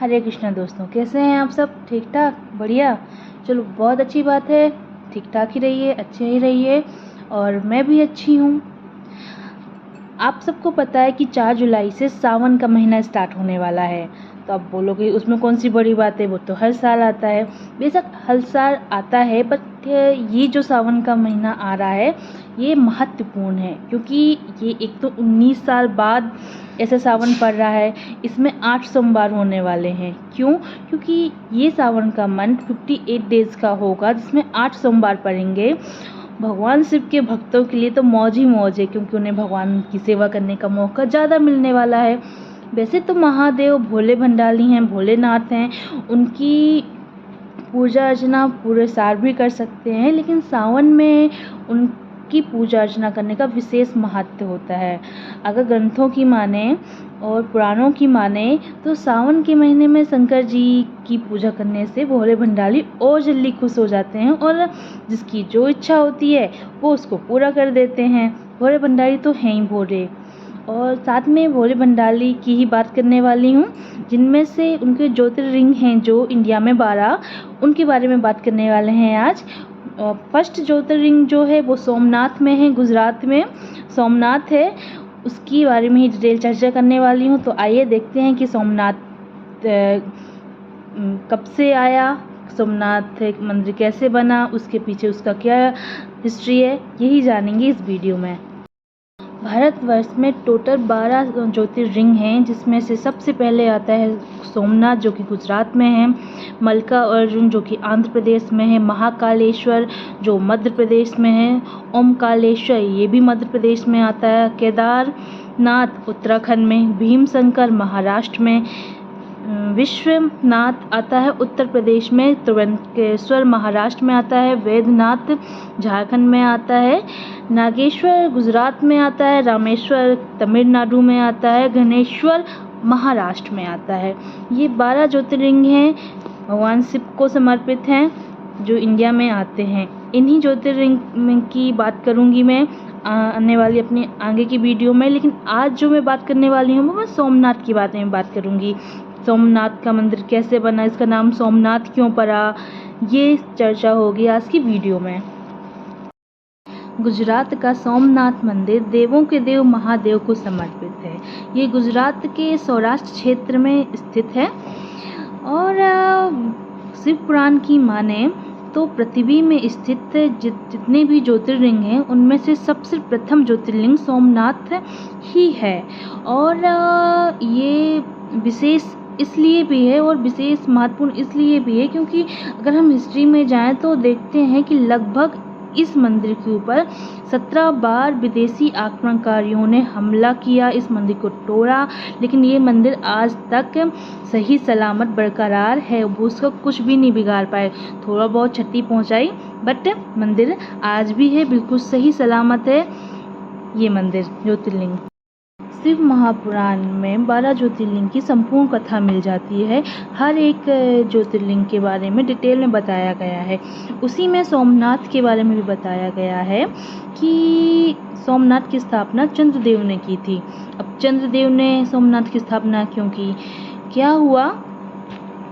हरे कृष्णा दोस्तों, कैसे हैं आप सब? ठीक ठाक, बढ़िया। चलो, बहुत अच्छी बात है। ठीक ठाक ही रहिए, अच्छे ही रहिए, और मैं भी अच्छी हूँ। आप सबको पता है कि 4 जुलाई से सावन का महीना स्टार्ट होने वाला है। तो आप बोलोगे उसमें कौन सी बड़ी बात है, वो तो हर साल आता है। बेशक हर साल आता है, बट ये जो सावन का महीना आ रहा है ये महत्वपूर्ण है, क्योंकि ये एक तो 19 साल बाद ऐसा सावन पड़ रहा है। इसमें 8 सोमवार होने वाले हैं। क्यों? क्योंकि ये सावन का मंथ 58 डेज का होगा, जिसमें 8 सोमवार पड़ेंगे। भगवान शिव के भक्तों के लिए तो मौज ही मौज है, क्योंकि उन्हें भगवान की सेवा करने का मौका ज़्यादा मिलने वाला है। वैसे तो महादेव भोले भंडारी हैं, भोलेनाथ हैं, उनकी पूजा अर्चना पूरे साल भी कर सकते हैं, लेकिन सावन में उनकी पूजा अर्चना करने का विशेष महत्व होता है। अगर ग्रंथों की माने और पुराणों की माने तो सावन के महीने में शंकर जी की पूजा करने से भोले भंडारी और जल्दी खुश हो जाते हैं, और जिसकी जो इच्छा होती है वो उसको पूरा कर देते हैं। भोले भंडारी तो हैं ही भोले। और साथ में भोले भंडारी की ही बात करने वाली हूँ, जिनमें से उनके ज्योतिर्लिंग हैं जो इंडिया में 12, उनके बारे में बात करने वाले हैं आज। फर्स्ट ज्योतिर्लिंग जो है वो सोमनाथ में है, गुजरात में सोमनाथ है, उसकी बारे में ही डिटेल चर्चा करने वाली हूँ। तो आइए देखते हैं कि सोमनाथ कब से आया, सोमनाथ मंदिर कैसे बना, उसके पीछे उसका क्या हिस्ट्री है, यही जानेंगे इस वीडियो में। भारतवर्ष में टोटल 12 ज्योतिर्लिंग हैं, जिसमें से सबसे पहले आता है सोमनाथ जो कि गुजरात में है, मल्लिकार्जुन जो कि आंध्र प्रदेश में है, महाकालेश्वर जो मध्य प्रदेश में है, ओमकालेश्वर ये भी मध्य प्रदेश में आता है, केदारनाथ उत्तराखंड में, भीमशंकर महाराष्ट्र में, विश्वनाथ आता है उत्तर प्रदेश में, त्र्यंबकेश्वर महाराष्ट्र में आता है, वैद्यनाथ झारखंड में आता है, नागेश्वर गुजरात में आता है, रामेश्वर तमिलनाडु में आता है, गणेश्वर महाराष्ट्र में आता है। ये 12 ज्योतिर्लिंग हैं, भगवान शिव को समर्पित हैं, जो इंडिया में आते हैं। इन्हीं ज्योतिर्लिंग की बात करूंगी मैं आने वाली अपनी आगे की वीडियो में, लेकिन आज जो मैं बात करने वाली हूँ वो मैं सोमनाथ की बारे में बात करूंगी। सोमनाथ का मंदिर कैसे बना, इसका नाम सोमनाथ क्यों पड़ा, ये चर्चा होगी आज की वीडियो में। गुजरात का सोमनाथ मंदिर देवों के देव महादेव को समर्पित है। ये गुजरात के सौराष्ट्र क्षेत्र में स्थित है, और शिव पुराण की माने तो पृथ्वी में स्थित जितने भी ज्योतिर्लिंग हैं उनमें से सबसे प्रथम ज्योतिर्लिंग सोमनाथ ही है। और ये विशेष इसलिए भी है और विशेष महत्वपूर्ण इसलिए भी है क्योंकि अगर हम हिस्ट्री में जाएं तो देखते हैं कि लगभग इस मंदिर के ऊपर 17 बार विदेशी आक्रमणकारियों ने हमला किया, इस मंदिर को तोड़ा, लेकिन ये मंदिर आज तक सही सलामत बरकरार है। वो उसका कुछ भी नहीं बिगाड़ पाए, थोड़ा बहुत क्षति पहुंचाई, बट मंदिर आज भी है, बिल्कुल सही सलामत है ये मंदिर ज्योतिर्लिंग। शिव महापुराण में 12 ज्योतिर्लिंग की संपूर्ण कथा मिल जाती है। हर एक ज्योतिर्लिंग के बारे में डिटेल में बताया गया है। उसी में सोमनाथ के बारे में भी बताया गया है कि सोमनाथ की स्थापना चंद्रदेव ने की थी। अब चंद्रदेव ने सोमनाथ की स्थापना क्यों की? क्या हुआ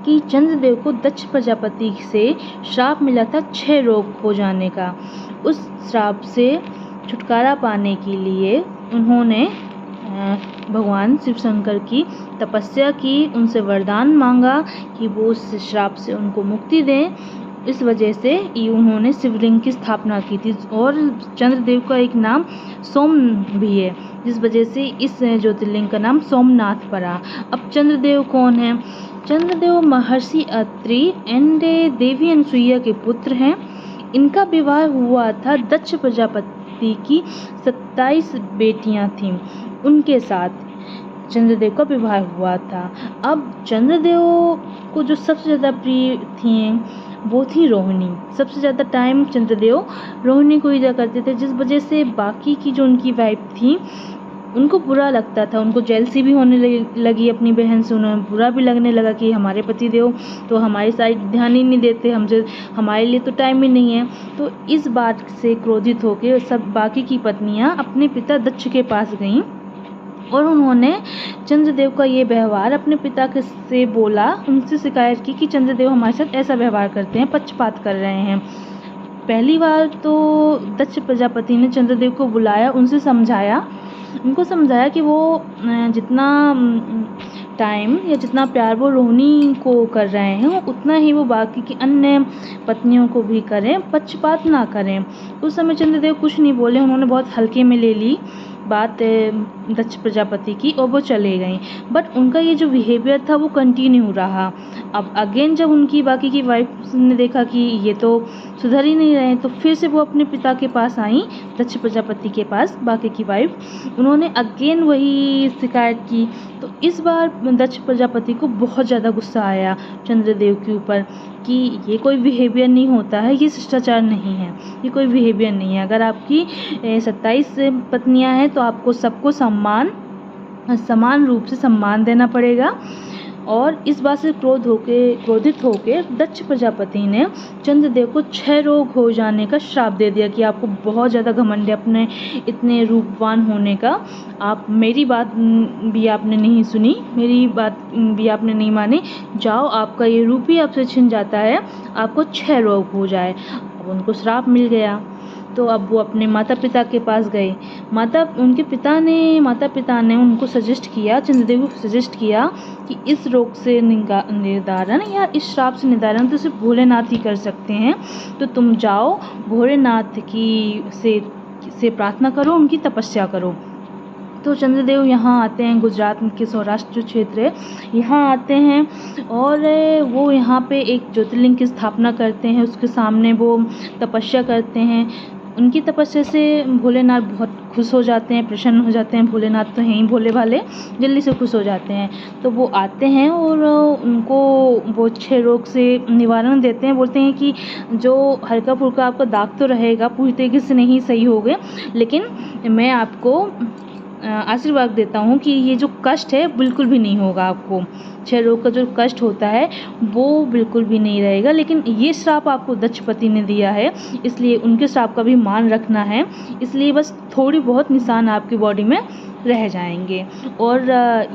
कि चंद्रदेव को दक्ष प्रजापति से श्राप मिला था 6 रोग हो जाने का। उस श्राप से छुटकारा पाने के लिए उन्होंने भगवान शिव शंकर की तपस्या की, उनसे वरदान मांगा कि वो उस श्राप से उनको मुक्ति दें। इस वजह से उन्होंने शिवलिंग की स्थापना की थी, और चंद्रदेव का एक नाम सोम भी है, जिस वजह से इस ज्योतिर्लिंग का नाम सोमनाथ पड़ा। अब चंद्रदेव कौन है? चंद्रदेव महर्षि अत्रि एंड देवी अनसुईया के पुत्र हैं। इनका विवाह हुआ था दक्ष प्रजापति की 27 बेटियां थीं, उनके साथ चंद्रदेव का विवाह हुआ था। अब चंद्रदेव को जो सबसे ज़्यादा प्रिय थी वो थी रोहिणी। सबसे ज़्यादा टाइम चंद्रदेव रोहिणी को ही दिया करते थे, जिस वजह से बाकी की जो उनकी वाइफ थी उनको बुरा लगता था, उनको जेलसी भी होने लगी अपनी बहन से। उन्हें बुरा भी लगने लगा कि हमारे पतिदेव तो हमारी साइड ध्यान ही नहीं देते, हमसे हमारे लिए तो टाइम ही नहीं है। तो इस बात से क्रोधित होकर सब बाकी की पत्नियां अपने पिता दक्ष के पास गईं और उन्होंने चंद्रदेव का ये व्यवहार अपने पिता के से बोला, उनसे शिकायत की कि चंद्रदेव हमारे साथ ऐसा व्यवहार करते हैं, पक्षपात कर रहे हैं। पहली बार तो दक्ष प्रजापति ने चंद्रदेव को बुलाया, उनको समझाया कि वो जितना टाइम या जितना प्यार वो रोहिणी को कर रहे हैं, वो उतना ही वो बाकी की अन्य पत्नियों को भी करें, पक्षपात ना करें। उस समय चंद्रदेव कुछ नहीं बोले, उन्होंने बहुत हल्के में ले ली बात दक्ष प्रजापति की और वो चले गई। बट उनका ये जो बिहेवियर था वो कंटिन्यू रहा। अब अगेन जब उनकी बाकी की वाइफ ने देखा कि ये तो सुधर ही नहीं रहे, तो फिर से वो अपने पिता के पास आई, दक्ष प्रजापति के पास, बाकी की वाइफ। उन्होंने अगेन वही शिकायत की। तो इस बार दक्ष प्रजापति को बहुत ज़्यादा गुस्सा आया चंद्रदेव के ऊपर कि ये कोई बिहेवियर नहीं होता है, ये शिष्टाचार नहीं है, ये कोई बिहेवियर नहीं है। अगर आपकी 27 पत्नियां हैं तो आपको सबको समान रूप से सम्मान देना पड़ेगा। और इस बात से क्रोधित होकर दक्ष प्रजापति ने चंद्रदेव को 6 रोग हो जाने का श्राप दे दिया कि आपको बहुत ज़्यादा घमंड है अपने इतने रूपवान होने का। आप मेरी बात भी आपने नहीं सुनी, मेरी बात भी आपने नहीं मानी, जाओ आपका ये रूप ही आपसे छिन जाता है, आपको 6 रोग हो जाए। अब उनको श्राप मिल गया। तो अब वो अपने माता पिता के पास गए। माता पिता ने उनको सजेस्ट किया, चंद्रदेव को सजेस्ट किया कि इस रोग से निदान या इस श्राप से निदान तो सिर्फ भोलेनाथ ही कर सकते हैं। तो तुम जाओ भोलेनाथ से प्रार्थना करो, उनकी तपस्या करो। तो चंद्रदेव यहाँ आते हैं, गुजरात के सौराष्ट्र जो क्षेत्र है यहाँ आते हैं और वो यहाँ पे एक ज्योतिर्लिंग की स्थापना करते हैं। उसके सामने वो तपस्या करते हैं। उनकी तपस्या से भोलेनाथ बहुत खुश हो जाते हैं, प्रसन्न हो जाते हैं। भोलेनाथ तो हैं ही भोले भाले, जल्दी से खुश हो जाते हैं। तो वो आते हैं और उनको वो 6 रोग से निवारण देते हैं। बोलते हैं कि जो हल्का फुल्का आपका दाग तो रहेगा, पूरी तरीके से नहीं सही होगे, लेकिन मैं आपको आशीर्वाद देता हूँ कि ये जो कष्ट है बिल्कुल भी नहीं होगा आपको। 6 रोग का जो कष्ट होता है वो बिल्कुल भी नहीं रहेगा। लेकिन ये श्राप आपको दक्षपति ने दिया है, इसलिए उनके श्राप का भी मान रखना है। इसलिए बस थोड़ी बहुत निशान आपकी बॉडी में रह जाएंगे। और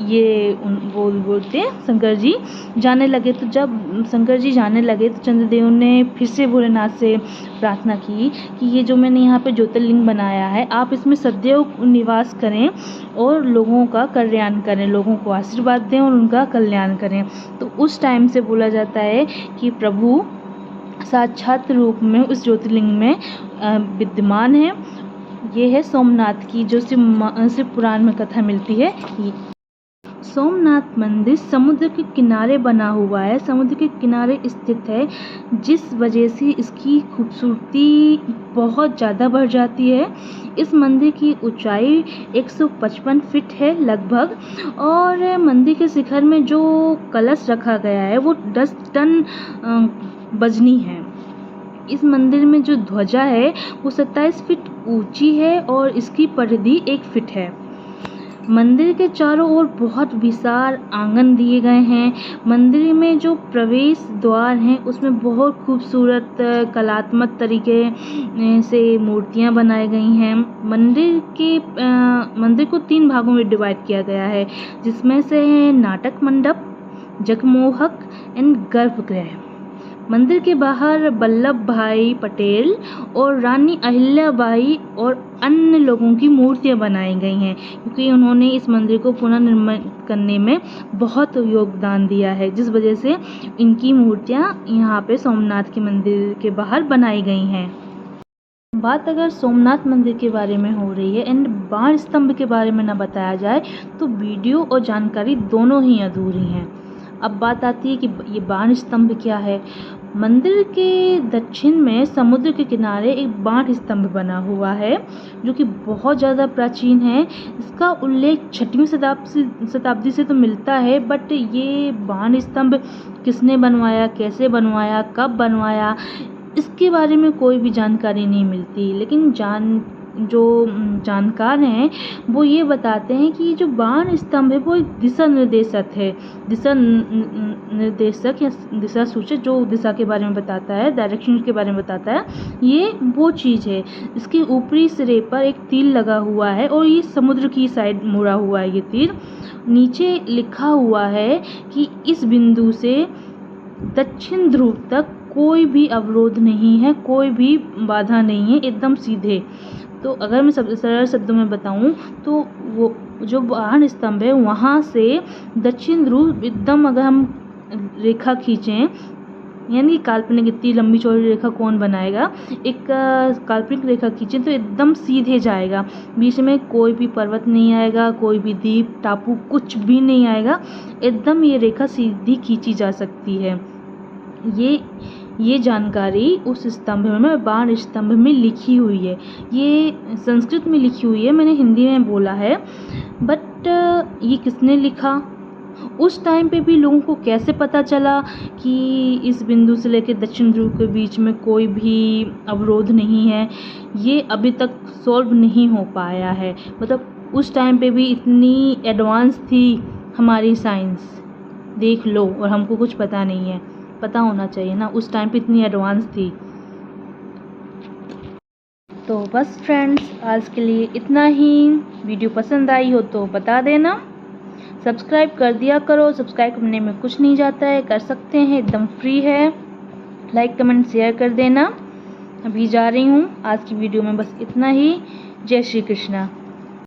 ये बोलते शंकर जी जाने लगे। तो जब शंकर जी जाने लगे तो चंद्रदेव ने फिर से भोलेनाथ से प्रार्थना की कि ये जो मैंने यहाँ पे ज्योतिर्लिंग बनाया है, आप इसमें सदैव निवास करें और लोगों का कल्याण करें, लोगों को आशीर्वाद दें और उनका कल्याण करें। तो उस टाइम से बोला जाता है कि प्रभु साक्षात रूप में उस ज्योतिर्लिंग में विद्यमान है। ये है सोमनाथ की जो शिव पुराण में कथा मिलती है। सोमनाथ मंदिर समुद्र के किनारे बना हुआ है, समुद्र के किनारे स्थित है, जिस वजह से इसकी खूबसूरती बहुत ज़्यादा बढ़ जाती है। इस मंदिर की ऊंचाई 155 फीट है लगभग, और मंदिर के शिखर में जो कलश रखा गया है वो 10 टन वजनी है। इस मंदिर में जो ध्वजा है वो 27 फीट ऊंची है और इसकी परिधि 1 फीट है। मंदिर के चारों ओर बहुत विशाल आंगन दिए गए हैं। मंदिर में जो प्रवेश द्वार हैं उसमें बहुत खूबसूरत कलात्मक तरीके से मूर्तियां बनाई गई हैं। मंदिर को 3 भागों में डिवाइड किया गया है, जिसमें से है नाटक मंडप, जगमोहक एंड गर्भगृह। मंदिर के बाहर वल्लभ भाई पटेल और रानी अहिल्याबाई और अन्य लोगों की मूर्तियां बनाई गई हैं, क्योंकि उन्होंने इस मंदिर को पुनर्निर्माण करने में बहुत योगदान दिया है, जिस वजह से इनकी मूर्तियां यहाँ पे सोमनाथ के मंदिर के बाहर बनाई गई हैं। बात अगर सोमनाथ मंदिर के बारे में हो रही है एंड बाण स्तंभ के बारे में ना बताया जाए तो वीडियो और जानकारी दोनों ही अधूरी हैं। अब बात आती है कि ये बाण स्तंभ क्या है। मंदिर के दक्षिण में समुद्र के किनारे एक बाण स्तंभ बना हुआ है, जो कि बहुत ज़्यादा प्राचीन है। इसका उल्लेख 6वीं शताब्दी से तो मिलता है, बट ये बाण स्तंभ किसने बनवाया, कैसे बनवाया, कब बनवाया, इसके बारे में कोई भी जानकारी नहीं मिलती। लेकिन जो जानकार हैं वो ये बताते हैं कि जो बाण स्तंभ है वो एक दिशा निर्देशक है, दिशा निर्देशक या दिशा सूचक जो दिशा के बारे में बताता है, डायरेक्शन के बारे में बताता है, ये वो चीज़ है। इसके ऊपरी सिरे पर एक तीर लगा हुआ है और ये समुद्र की साइड मुड़ा हुआ है ये तीर। नीचे लिखा हुआ है कि इस बिंदु से दक्षिण ध्रुव तक कोई भी अवरोध नहीं है, कोई भी बाधा नहीं है, एकदम सीधे। तो अगर मैं सरल शब्दों में बताऊं तो वो जो बाण स्तंभ है वहाँ से दक्षिण ध्रुव एकदम, अगर हम रेखा खींचें, यानी काल्पनिक, इतनी लंबी चौड़ी रेखा कौन बनाएगा, एक काल्पनिक रेखा खींचें तो एकदम सीधे जाएगा, बीच में कोई भी पर्वत नहीं आएगा, कोई भी द्वीप टापू कुछ भी नहीं आएगा, एकदम ये रेखा सीधी खींची जा सकती है। ये जानकारी उस स्तंभ में, बाण स्तंभ में लिखी हुई है। ये संस्कृत में लिखी हुई है, मैंने हिंदी में बोला है, बट ये किसने लिखा, उस टाइम पे भी लोगों को कैसे पता चला कि इस बिंदु से लेकर दक्षिण ध्रुव के बीच में कोई भी अवरोध नहीं है, ये अभी तक सॉल्व नहीं हो पाया है। मतलब उस टाइम पे भी इतनी एडवांस थी हमारी साइंस, देख लो, और हमको कुछ पता नहीं है। पता होना चाहिए ना, उस टाइम पे इतनी एडवांस थी। तो बस फ्रेंड्स, आज के लिए इतना ही। वीडियो पसंद आई हो तो बता देना, सब्सक्राइब कर दिया करो। सब्सक्राइब करने में कुछ नहीं जाता है, कर सकते हैं, एकदम फ्री है। लाइक कमेंट शेयर कर देना। अभी जा रही हूँ, आज की वीडियो में बस इतना ही। जय श्री कृष्णा।